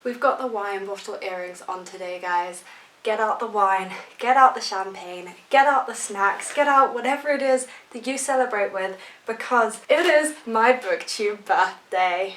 We've got the wine bottle earrings on today, guys. Get out the wine, get out the champagne, get out the snacks, get out whatever it is that you celebrate with, because it is my booktube birthday.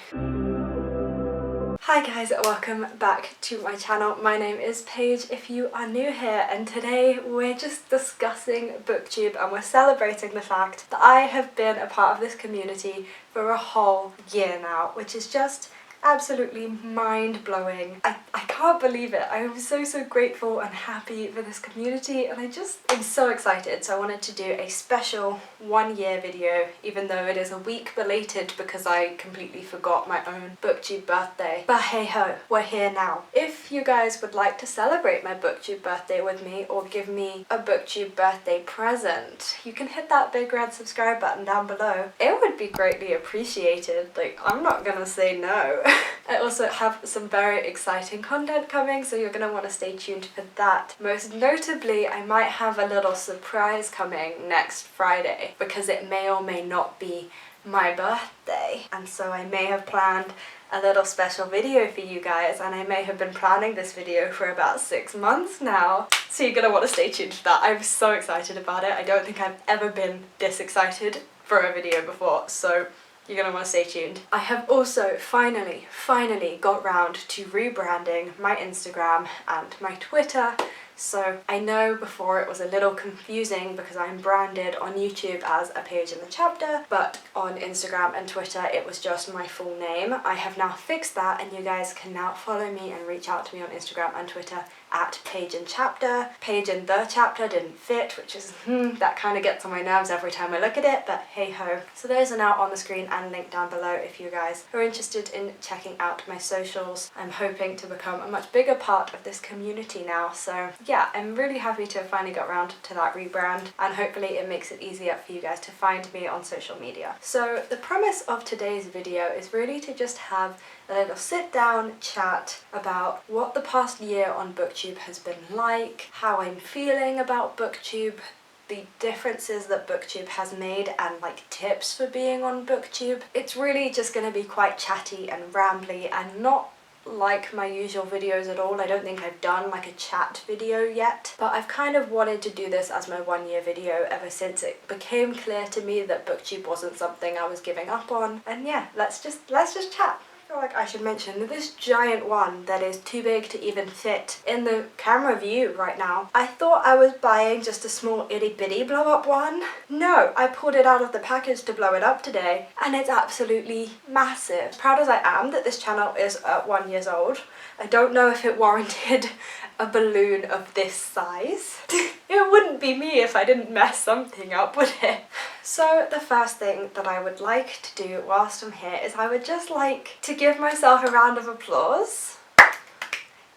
Hi guys, welcome back to my channel. My name is Paige if you are new here, and today we're just discussing booktube and we're celebrating the fact that I have been a part of this community for a whole year now, which is just absolutely mind-blowing. I can't believe it. I am so grateful and happy for this community, and I just am so excited. So I wanted to do a special 1 year video, even though it is a week belated because I completely forgot my own booktube birthday. But hey ho, we're here now. If you guys would like to celebrate my booktube birthday with me or give me a booktube birthday present, you can hit that big red subscribe button down below. It would be greatly appreciated. Like, I'm not gonna say no. I also have some very exciting content coming, so you're going to want to stay tuned for that. Most notably, I might have a little surprise coming next Friday, because it may or may not be my birthday, and so I may have planned a little special video for you guys, and I may have been planning this video for about 6 months now, so you're going to want to stay tuned for that. I'm so excited about it. I don't think I've ever been this excited for a video before, so you're going to want to stay tuned. I have also finally got round to rebranding my Instagram and my Twitter. So I know before it was a little confusing because I'm branded on YouTube as a page in the chapter, but on Instagram and Twitter it was just my full name. I have now fixed that, and you guys can now follow me and reach out to me on Instagram and Twitter at Page in Chapter. Page in the Chapter didn't fit, which is, that kind of gets on my nerves every time I look at it, but hey ho. So those are now on the screen and linked down below if you guys are interested in checking out my socials. I'm hoping to become a much bigger part of this community now, so yeah, I'm really happy to have finally got around to that rebrand, and hopefully it makes it easier for you guys to find me on social media. So the premise of today's video is really to just have a little sit down chat about what the past year on booktube has been like, how I'm feeling about booktube, the differences that booktube has made, and like tips for being on booktube. It's really just going to be quite chatty and rambly and not like my usual videos at all. I don't think I've done like a chat video yet, but I've kind of wanted to do this as my 1 year video ever since it became clear to me that booktube wasn't something I was giving up on. And yeah, let's just chat. I feel like I should mention that this giant one that is too big to even fit in the camera view right now, I thought I was buying just a small itty bitty blow up one. No, I pulled it out of the package to blow it up today, and it's absolutely massive. As proud as I am that this channel is 1 year old, I don't know if it warranted a balloon of this size. It wouldn't be me if I didn't mess something up, would it? So the first thing that I would like to do whilst I'm here is I would just like to give myself a round of applause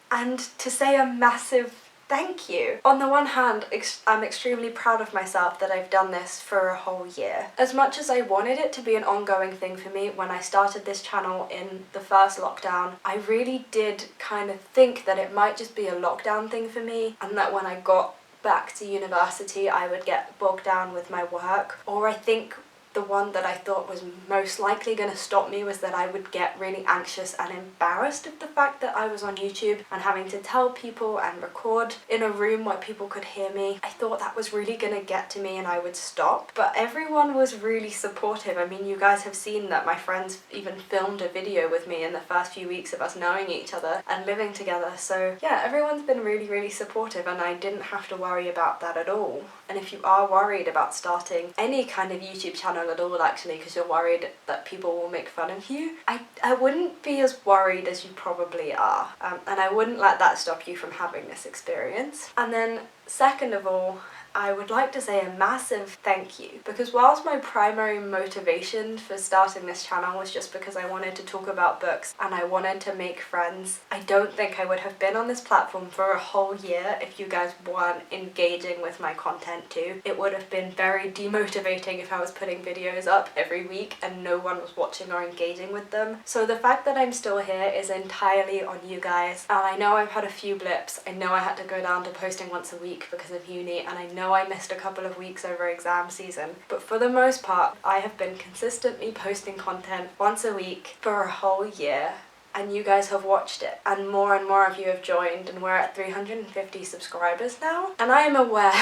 and to say a massive thank you. On the one hand, I'm extremely proud of myself that I've done this for a whole year. As much as I wanted it to be an ongoing thing for me when I started this channel in the first lockdown, I really did kind of think that it might just be a lockdown thing for me, and that when I got back to university I would get bogged down with my work. Or I think the one that I thought was most likely going to stop me was that I would get really anxious and embarrassed of the fact that I was on YouTube and having to tell people and record in a room where people could hear me. I thought that was really going to get to me and I would stop. But everyone was really supportive. I mean, you guys have seen that my friends even filmed a video with me in the first few weeks of us knowing each other and living together. So yeah, everyone's been really supportive, and I didn't have to worry about that at all. And if you are worried about starting any kind of YouTube channel at all, actually, because you're worried that people will make fun of you, I wouldn't be as worried as you probably are, and I wouldn't let that stop you from having this experience. And then second of all, I would like to say a massive thank you, because whilst my primary motivation for starting this channel was just because I wanted to talk about books and I wanted to make friends, I don't think I would have been on this platform for a whole year if you guys weren't engaging with my content too. It would have been very demotivating if I was putting videos up every week and no one was watching or engaging with them. So the fact that I'm still here is entirely on you guys. And I know I've had a few blips. I know I had to go down to posting once a week because of uni, and I know I missed a couple of weeks over exam season, but for the most part I have been consistently posting content once a week for a whole year, and you guys have watched it, and more of you have joined, and we're at 350 subscribers now. And I am aware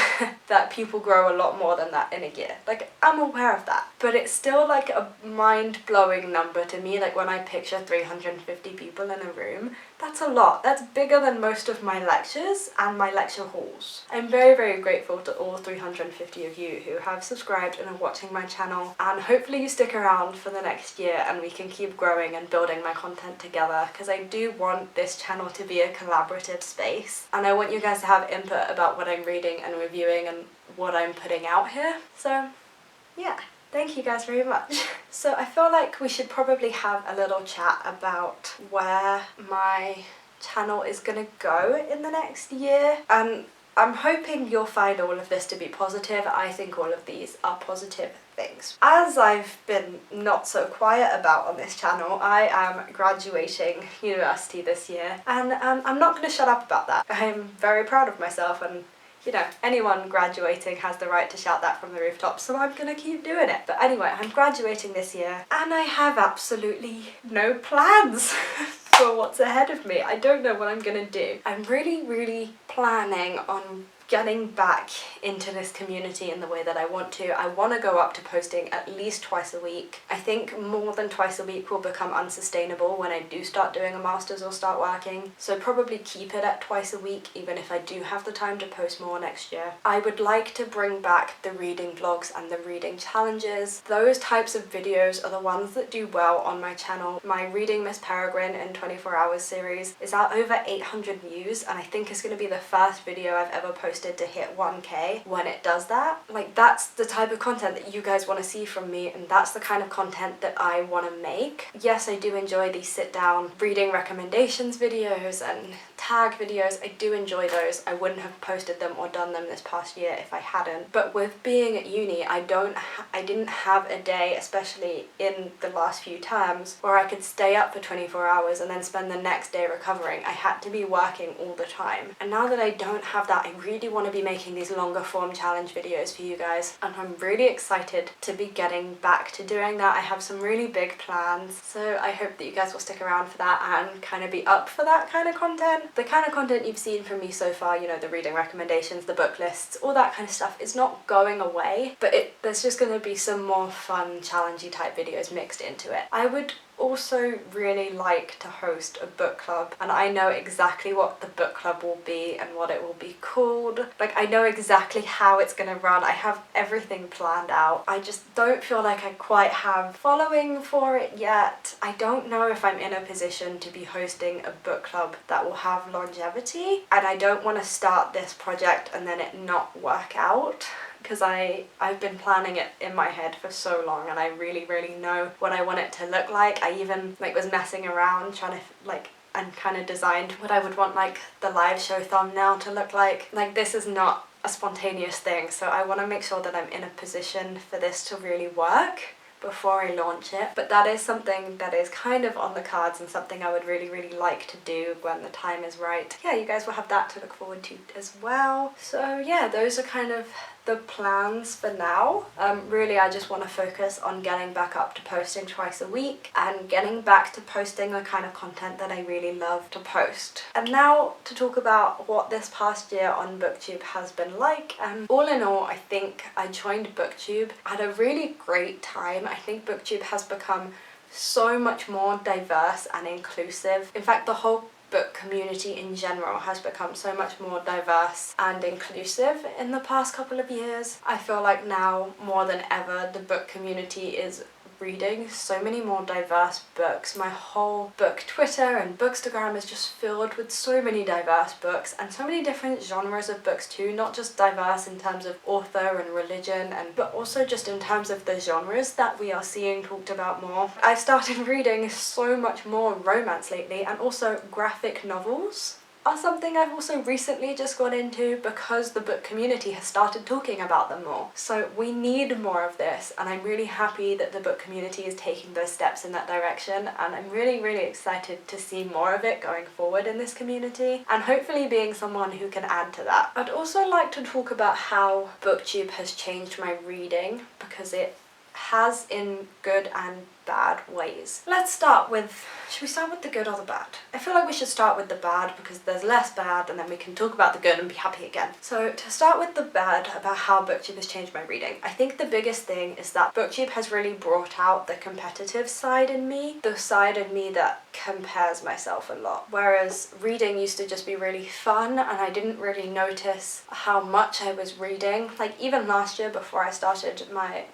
that people grow a lot more than that in a year. Like, I'm aware of that, but it's still like a mind-blowing number to me. Like, when I picture 350 people in a room, that's a lot. That's bigger than most of my lectures and my lecture halls. I'm very, very grateful to all 350 of you who have subscribed and are watching my channel, and hopefully you stick around for the next year and we can keep growing and building my content together, because I do want this channel to be a collaborative space, and I want you guys to have input about what I'm reading and reviewing and what I'm putting out here. So yeah, thank you guys very much. So I feel like we should probably have a little chat about where my channel is gonna go in the next year, and I'm hoping you'll find all of this to be positive. I think all of these are positive things. As I've been not so quiet about on this channel, I am graduating university this year, and I'm not going to shut up about that. I'm very proud of myself, and you know, anyone graduating has the right to shout that from the rooftops, so I'm gonna keep doing it. But anyway, I'm graduating this year, and I have absolutely no plans for what's ahead of me. I don't know what I'm gonna do. I'm really planning on getting back into this community in the way that I want to. I want to go up to posting at least twice a week. I think more than twice a week will become unsustainable when I do start doing a master's or start working, so probably keep it at twice a week, even if I do have the time to post more next year. I would like to bring back the reading vlogs and the reading challenges. Those types of videos are the ones that do well on my channel. My Reading Miss Peregrine in 24 Hours series is at over 800 views, and I think it's going to be the first video I've ever posted to hit 1k when it does that. Like, that's the type of content that you guys want to see from me, and that's the kind of content that I want to make. Yes, I do enjoy these sit down reading recommendations videos and tag videos. I do enjoy those. I wouldn't have posted them or done them this past year if I hadn't. But with being at uni, I didn't have a day, especially in the last few terms, where I could stay up for 24 hours and then spend the next day recovering. I had to be working all the time. And now that I don't have that, I really want to be making these longer form challenge videos for you guys, and I'm really excited to be getting back to doing that. I have some really big plans, so I hope that you guys will stick around for that and kind of be up for that kind of content. The kind of content you've seen from me so far, you know, the reading recommendations, the book lists, all that kind of stuff, is not going away, but there's just going to be some more fun challengey type videos mixed into it. I would also really like to host a book club, and I know exactly what the book club will be and what it will be called. Like, I know exactly how it's gonna run. I have everything planned out. I just don't feel like I quite have following for it yet. I don't know if I'm in a position to be hosting a book club that will have longevity, and I don't want to start this project and then it not work out, because I've been planning it in my head for so long, and I really know what I want it to look like. I even was messing around trying to and kind of designed what I would want the live show thumbnail to look like. This is not a spontaneous thing, so I want to make sure that I'm in a position for this to really work before I launch it. But that is something that is kind of on the cards, and something I would really like to do when the time is right. Yeah, you guys will have that to look forward to as well. So yeah, those are kind of the plans for now. Really, I just want to focus on getting back up to posting twice a week and getting back to posting the kind of content that I really love to post. And now to talk about what this past year on BookTube has been like. All in all, I think I joined BookTube at a really great time. I think BookTube has become so much more diverse and inclusive. In fact, the whole book community in general has become so much more diverse and inclusive in the past couple of years. I feel like now more than ever the book community is reading so many more diverse books. My whole book Twitter and Bookstagram is just filled with so many diverse books, and so many different genres of books too, not just diverse in terms of author and religion, but also just in terms of the genres that we are seeing talked about more. I've started reading so much more romance lately, and also graphic novels are something I've also recently just got into because the book community has started talking about them more. So we need more of this, and I'm really happy that the book community is taking those steps in that direction, and I'm really excited to see more of it going forward in this community, and hopefully being someone who can add to that. I'd also like to talk about how BookTube has changed my reading, because it has in good and bad ways. Let's start with, should we start with the good or the bad? I feel like we should start with the bad because there's less bad and then we can talk about the good and be happy again. So to start with the bad about how BookTube has changed my reading, I think the biggest thing is that BookTube has really brought out the competitive side in me, the side in me that compares myself a lot. Whereas reading used to just be really fun and I didn't really notice how much I was reading. Like even last year before I started my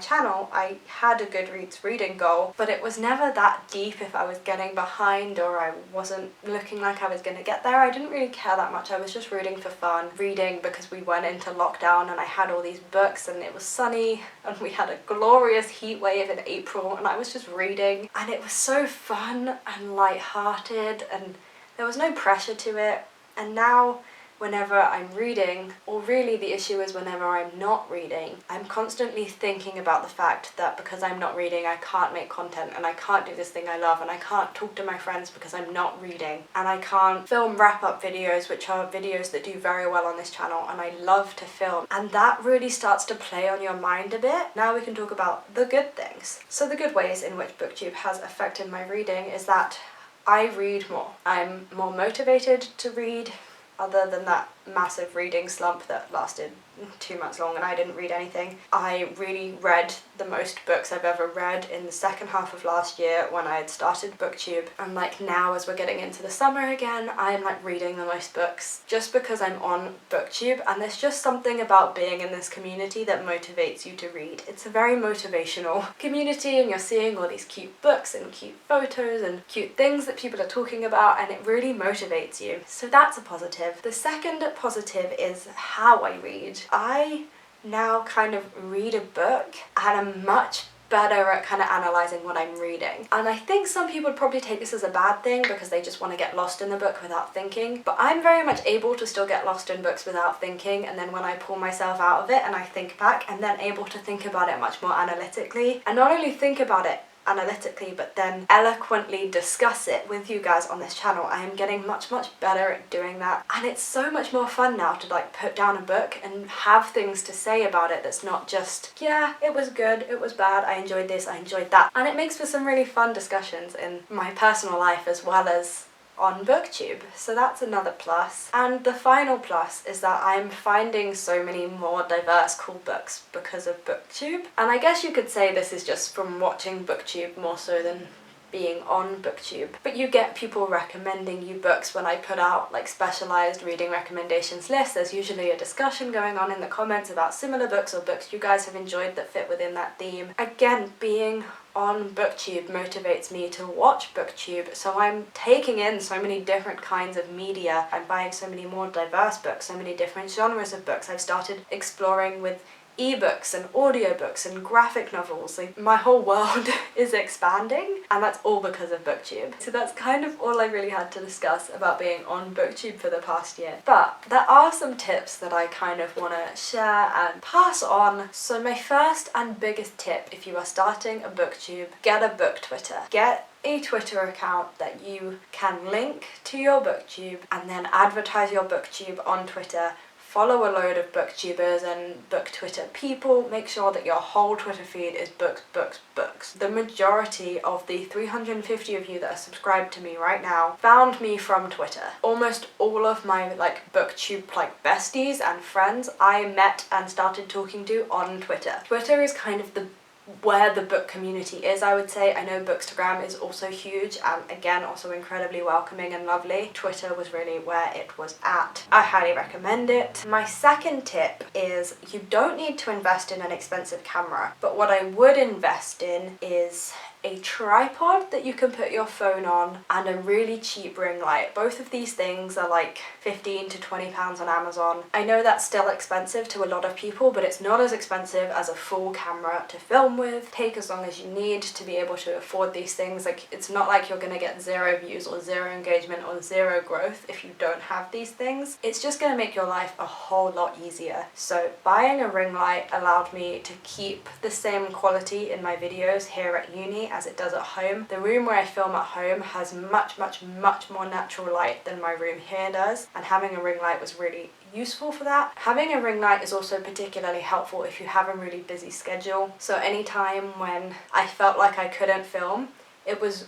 channel, I had a Goodreads reading goal, but it was never that deep if I was getting behind or I wasn't looking like I was going to get there. I didn't really care that much. I was just reading for fun, reading because we went into lockdown and I had all these books and it was sunny and we had a glorious heat wave in April and I was just reading and it was so fun and light-hearted and there was no pressure to it. And now whenever I'm reading, or really the issue is whenever I'm not reading, I'm constantly thinking about the fact that because I'm not reading I can't make content and I can't do this thing I love and I can't talk to my friends because I'm not reading and I can't film wrap-up videos, which are videos that do very well on this channel and I love to film, and that really starts to play on your mind a bit. Now we can talk about the good things. So the good ways in which BookTube has affected my reading is that I read more. I'm more motivated to read, other than that massive reading slump that lasted 2 months long and I didn't read anything. I really read the most books I've ever read in the second half of last year when I had started BookTube, and like now as we're getting into the summer again, I'm like reading the most books just because I'm on BookTube, and there's just something about being in this community that motivates you to read. It's a very motivational community and you're seeing all these cute books and cute photos and cute things that people are talking about and it really motivates you. So that's a positive. The second positive is how I read. I now kind of read a book and I'm much better at kind of analysing what I'm reading. And I think some people would probably take this as a bad thing because they just want to get lost in the book without thinking, but I'm very much able to still get lost in books without thinking, and then when I pull myself out of it and I think back, I'm then able to think about it much more analytically, and not only think about it analytically but then eloquently discuss it with you guys on this channel. I am getting much better at doing that, and it's so much more fun now to like put down a book and have things to say about it that's not just, yeah, it was good, it was bad, I enjoyed this, I enjoyed that. And it makes for some really fun discussions in my personal life as well as on BookTube, so that's another plus. And the final plus is that I'm finding so many more diverse cool books because of BookTube, and I guess you could say this is just from watching BookTube more so than being on BookTube, but you get people recommending you books when I put out like specialised reading recommendations lists. There's usually a discussion going on in the comments about similar books or books you guys have enjoyed that fit within that theme. Again, being on BookTube motivates me to watch BookTube, so I'm taking in so many different kinds of media. I'm buying so many more diverse books, so many different genres of books. I've started exploring with ebooks and audiobooks and graphic novels. Like my whole world is expanding, and that's all because of BookTube. So that's kind of all I really had to discuss about being on BookTube for the past year. But there are some tips that I kind of want to share and pass on. So my first and biggest tip, if you are starting a BookTube, get a book Twitter. Get a Twitter account that you can link to your BookTube and then advertise your BookTube on Twitter. Follow a load of booktubers and book Twitter people. Make sure that your whole Twitter feed is books, books, books. The majority of the 350 of you that are subscribed to me right now found me from Twitter. Almost all of my like booktube like besties and friends I met and started talking to on Twitter. Twitter is kind of where the book community is, I would say. I know Bookstagram is also huge and again also incredibly welcoming and lovely. Twitter was really where it was at. I highly recommend it. My second tip is you don't need to invest in an expensive camera, but what I would invest in is a tripod that you can put your phone on and a really cheap ring light. Both of these things are like £15 to £20 on Amazon. I know that's still expensive to a lot of people, but it's not as expensive as a full camera to film with. Take as long as you need to be able to afford these things. Like it's not like you're gonna get 0 views or 0 engagement or 0 growth if you don't have these things. It's just gonna make your life a whole lot easier. So buying a ring light allowed me to keep the same quality in my videos here at uni me as it does at home. The room where I film at home has much more natural light than my room here does, and having a ring light was really useful for that. Having a ring light is also particularly helpful if you have a really busy schedule. So anytime when I felt like I couldn't film,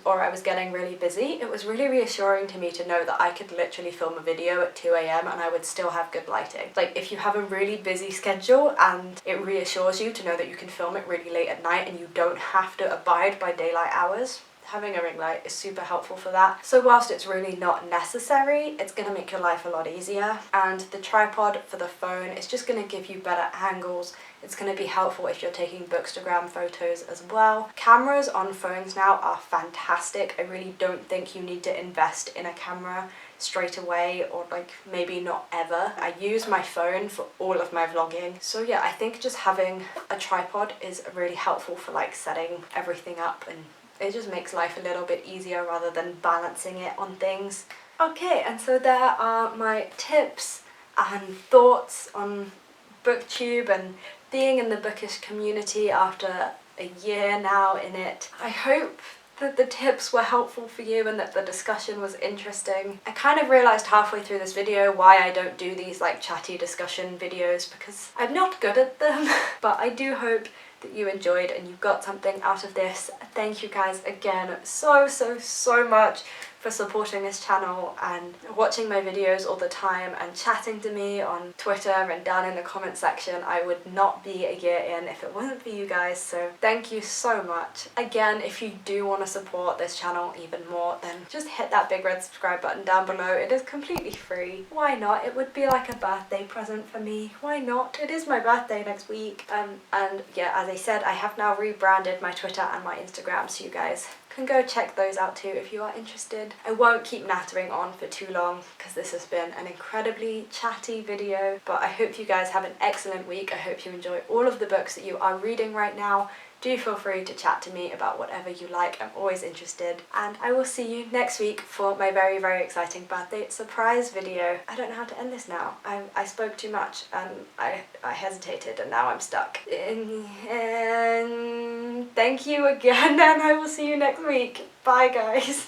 or I was getting really busy, it was really reassuring to me to know that I could literally film a video at 2 AM and I would still have good lighting. Like, if you have a really busy schedule and it reassures you to know that you can film it really late at night and you don't have to abide by daylight hours, having a ring light is super helpful for that. So whilst it's really not necessary, it's going to make your life a lot easier. And the tripod for the phone is just going to give you better angles. It's going to be helpful if you're taking Bookstagram photos as well. Cameras on phones now are fantastic. I really don't think you need to invest in a camera straight away, or like maybe not ever. I use my phone for all of my vlogging. So yeah, I think just having a tripod is really helpful for like setting everything up, and it just makes life a little bit easier rather than balancing it on things. Okay, and so there are my tips and thoughts on BookTube and being in the bookish community after a year now in it. I hope that the tips were helpful for you and that the discussion was interesting. I kind of realised halfway through this video why I don't do these like chatty discussion videos, because I'm not good at them. But I do hope that you enjoyed and you got something out of this. Thank you guys again so much for supporting this channel and watching my videos all the time and chatting to me on Twitter and down in the comment section. I would not be a year in if it wasn't for you guys, so thank you so much. Again, if you do want to support this channel even more, then just hit that big red subscribe button down below. It is completely free. Why not? It would be like a birthday present for me. Why not? It is my birthday next week. And yeah, as I said, I have now rebranded my Twitter and my Instagram, so you guys can go check those out too if you are interested. I won't keep nattering on for too long because this has been an incredibly chatty video, but I hope you guys have an excellent week. I hope you enjoy all of the books that you are reading right now. Do feel free to chat to me about whatever you like. I'm always interested. And I will see you next week for my very exciting birthday surprise video. I don't know how to end this now. I spoke too much and I hesitated and now I'm stuck. And thank you again, and I will see you next week. Bye guys.